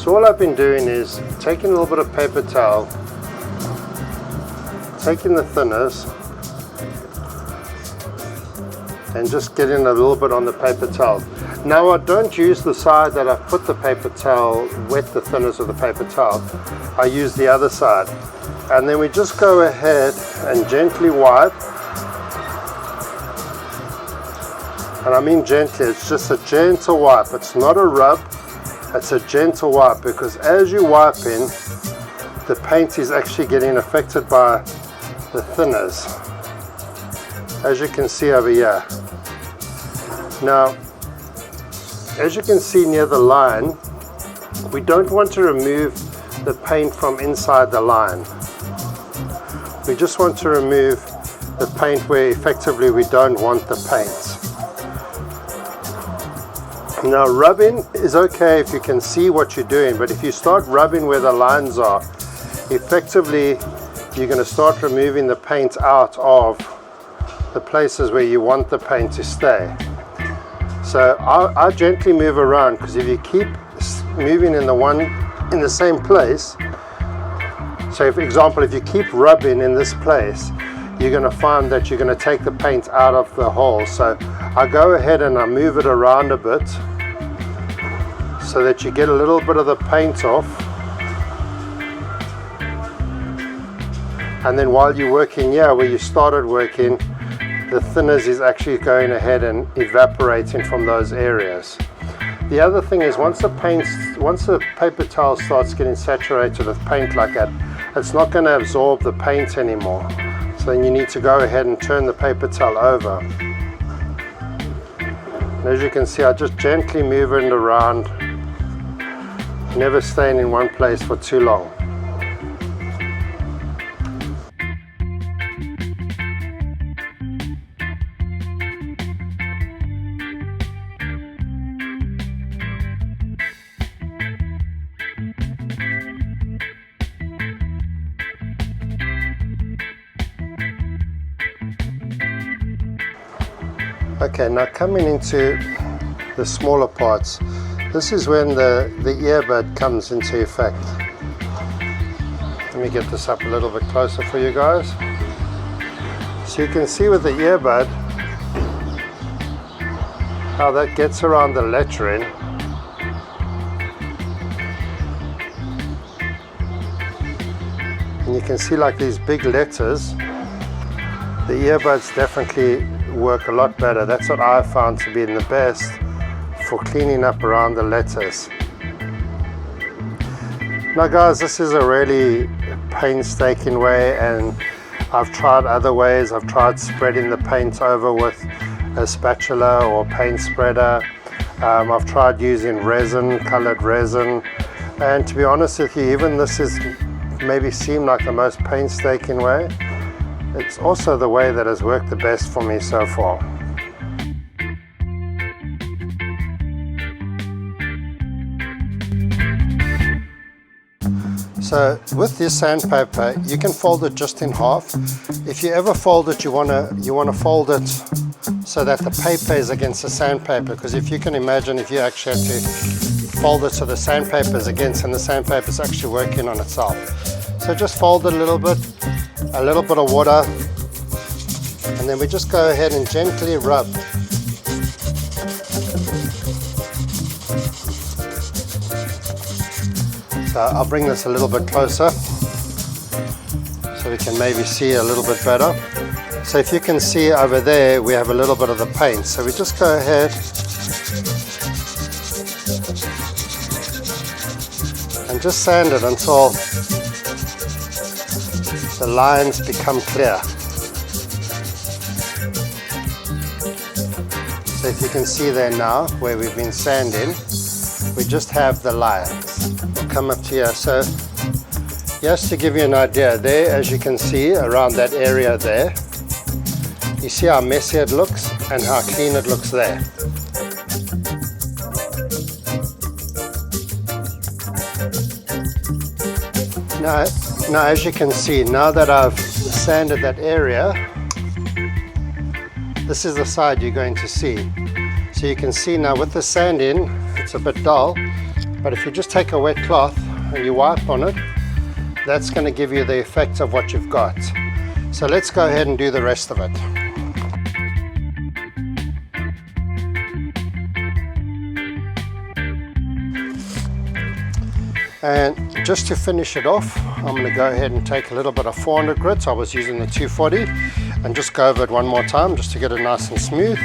So all I've been doing is taking a little bit of paper towel, taking the thinners and just getting a little bit on the paper towel. Now I don't use the side that I've put the paper towel, wet the thinners with the paper towel. I use the other side. And then we just go ahead and gently wipe. And I mean gently, it's just a gentle wipe. It's not a rub, it's a gentle wipe, because as you wipe in, the paint is actually getting affected by the thinners, as you can see over here. Now, as you can see near the line, we don't want to remove the paint from inside the line. We just want to remove the paint where effectively we don't want the paint. Now, rubbing is okay if you can see what you're doing, but if you start rubbing where the lines are, effectively you're going to start removing the paint out of the places where you want the paint to stay. So I gently move around, because if you keep moving in the same place, so for example, if you keep rubbing in this place, you're going to find that you're going to take the paint out of the hole. So I go ahead and I move it around a bit so that you get a little bit of the paint off. And then while you're working here where you started working, the thinners is actually going ahead and evaporating from those areas. The other thing is, once the paper towel starts getting saturated with paint like that, it's not going to absorb the paint anymore. So then you need to go ahead and turn the paper towel over. And as you can see, I just gently move it around, never staying in one place for too long. Okay, now coming into the smaller parts, this is when the earbud comes into effect. Let me get this up a little bit closer for you guys. So you can see with the earbud how that gets around the lettering. And you can see like these big letters, the earbuds definitely work a lot better. That's what I found to be the best for cleaning up around the letters. Now guys, this is a really painstaking way, and I've tried other ways. I've tried spreading the paint over with a spatula or paint spreader. I've tried using resin, colored resin, and to be honest with you, even this is maybe seem like the most painstaking way. It's also the way that has worked the best for me so far. So with this sandpaper, you can fold it just in half. If you ever fold it, you want to fold it so that the paper is against the sandpaper, because if you can imagine, if you actually have to fold it so the sandpaper is against and the sandpaper is actually working on itself. So just fold it a little bit of water, and then we just go ahead and gently rub. So I'll bring this a little bit closer so we can maybe see a little bit better. So if you can see over there, we have a little bit of the paint. So we just go ahead and just sand it until the lines become clear. So if you can see there now where we've been sanding, we just have the lines. We'll come up to here. So just to give you an idea, there, as you can see around that area there, you see how messy it looks and how clean it looks there. Now as you can see, now that I've sanded that area, this is the side you're going to see. So you can see now with the sanding, it's a bit dull, But if you just take a wet cloth and you wipe on it, that's going to give you the effect of what you've got. So let's go ahead and do the rest of it. And just to finish it off, I'm going to go ahead and take a little bit of 400 grit. I was using the 240, and just go over it one more time just to get it nice and smooth.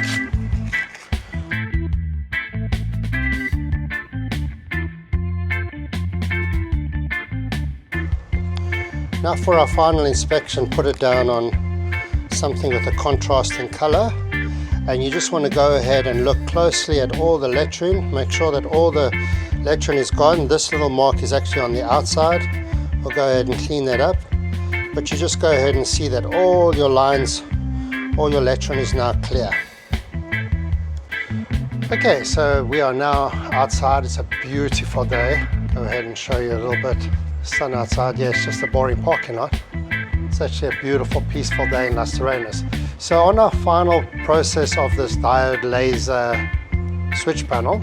Now for our final inspection, put it down on something with a contrasting color, and you just want to go ahead and look closely at all the lettering. Make sure that all the lettering is gone. This little mark is actually on the outside. We'll go ahead and clean that up, but you just go ahead and see that all your lines, all your lettering is now clear. Okay, so we are now outside. It's a beautiful day. Go ahead and show you a little bit. Sun outside. Yeah, it's just a boring parking lot. It's actually a beautiful, peaceful day in Las Terrenas. So on our final process of this Diode Laser switch panel,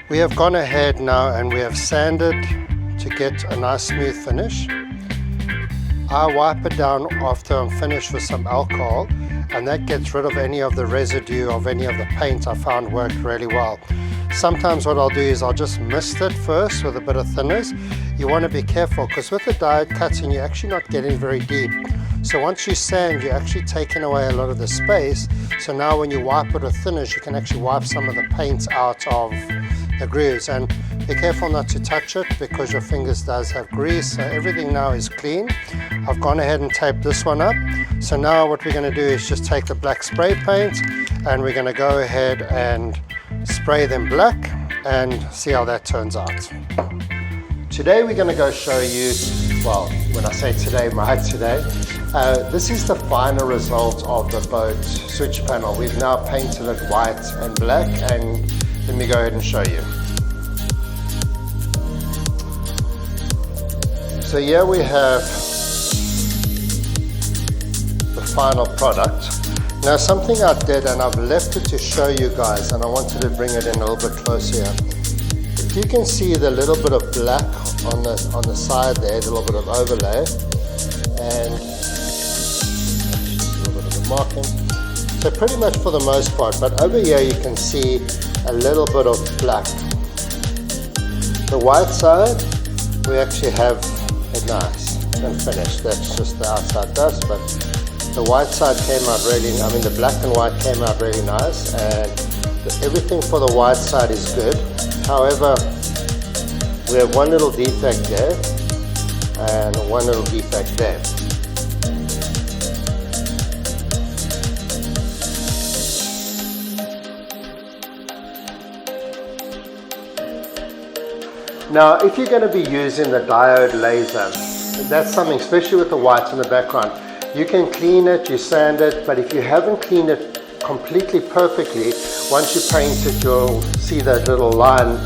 we have gone ahead now and we have sanded to get a nice smooth finish. I wipe it down after I'm finished with some alcohol, and that gets rid of any of the residue of any of the paint. I found worked really well. Sometimes what I'll do is I'll just mist it first with a bit of thinners. You want to be careful because with the diode cutting you're actually not getting very deep. So once you sand, you're actually taking away a lot of the space. So now when you wipe it with thinners, you can actually wipe some of the paint out of the grooves. And be careful not to touch it because your fingers does have grease. So everything now is clean. I've gone ahead and taped this one up. So now what we're going to do is just take the black spray paint and we're going to go ahead and spray them black and see how that turns out. Today we're going to go show you, well, when I say today, this is the final result of the boat switch panel. We've now painted it white and black, and let me go ahead and show you. So here we have the final product. Now something I did, and I've left it to show you guys, and I wanted to bring it in a little bit closer here. If you can see the little bit of black on the side there, the little bit of overlay, and a little bit of the marking. So pretty much for the most part, but over here you can see a little bit of black. The white side, we actually have it nice and finished. That's just the outside dust, but the white side came out really, the black and white came out really nice, and everything for the white side is good. However, we have one little defect there and one little defect there. Now, if you're going to be using the Diode Laser, that's something, especially with the whites in the background, you can clean it, you sand it, but if you haven't cleaned it completely perfectly, once you paint it, you'll see that little line,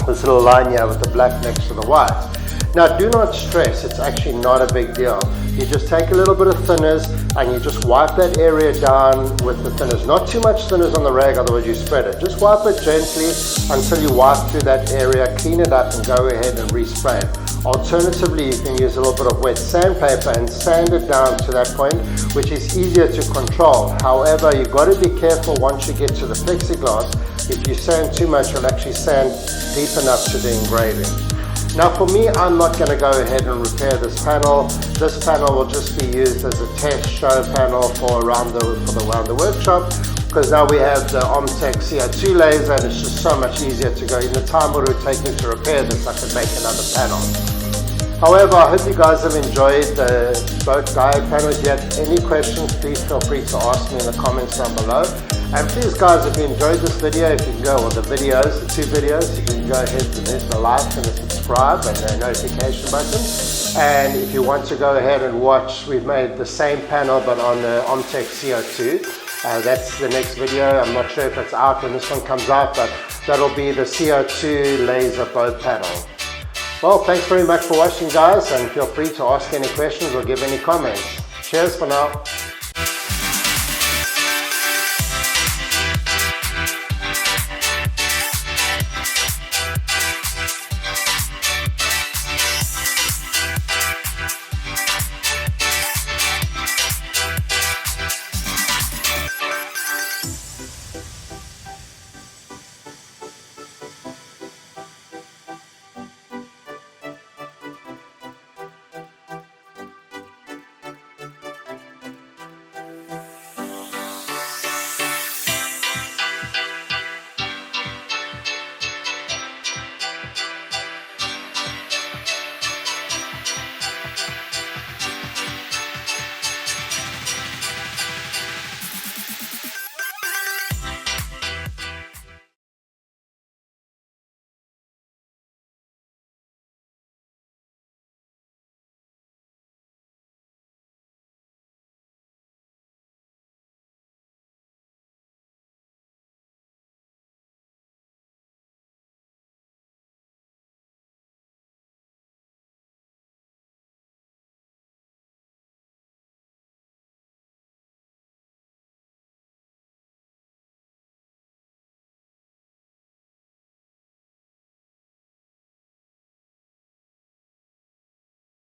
this little line here with the black next to the white. Now, do not stress, it's actually not a big deal. You just take a little bit of thinners and you just wipe that area down with the thinners. Not too much thinners on the rag, otherwise you spread it. Just wipe it gently until you wipe through that area, clean it up and go ahead and respray it. Alternatively, you can use a little bit of wet sandpaper and sand it down to that point, which is easier to control. However, you've got to be careful once you get to the plexiglass. If you sand too much, you'll actually sand deep enough to the engraving. Now for me, I'm not going to go ahead and repair this panel. This panel will just be used as a test show panel for around the workshop, because now we have the Omtech CO2 laser and it's just so much easier to go. In the time what it would take me to repair this, I could make another panel. However, I hope you guys have enjoyed the boat diode panel. If you have any questions, please feel free to ask me in the comments down below. And please guys, if you enjoyed this video, if you can go, or the videos, the two videos, you can go ahead and hit the like and the subscribe and the notification button. And if you want to go ahead and watch, we've made the same panel but on the Omtech CO2. That's the next video. I'm not sure if it's out when this one comes out, but that'll be the CO2 laser boat panel. Well, thanks very much for watching guys, and feel free to ask any questions or give any comments. Cheers for now.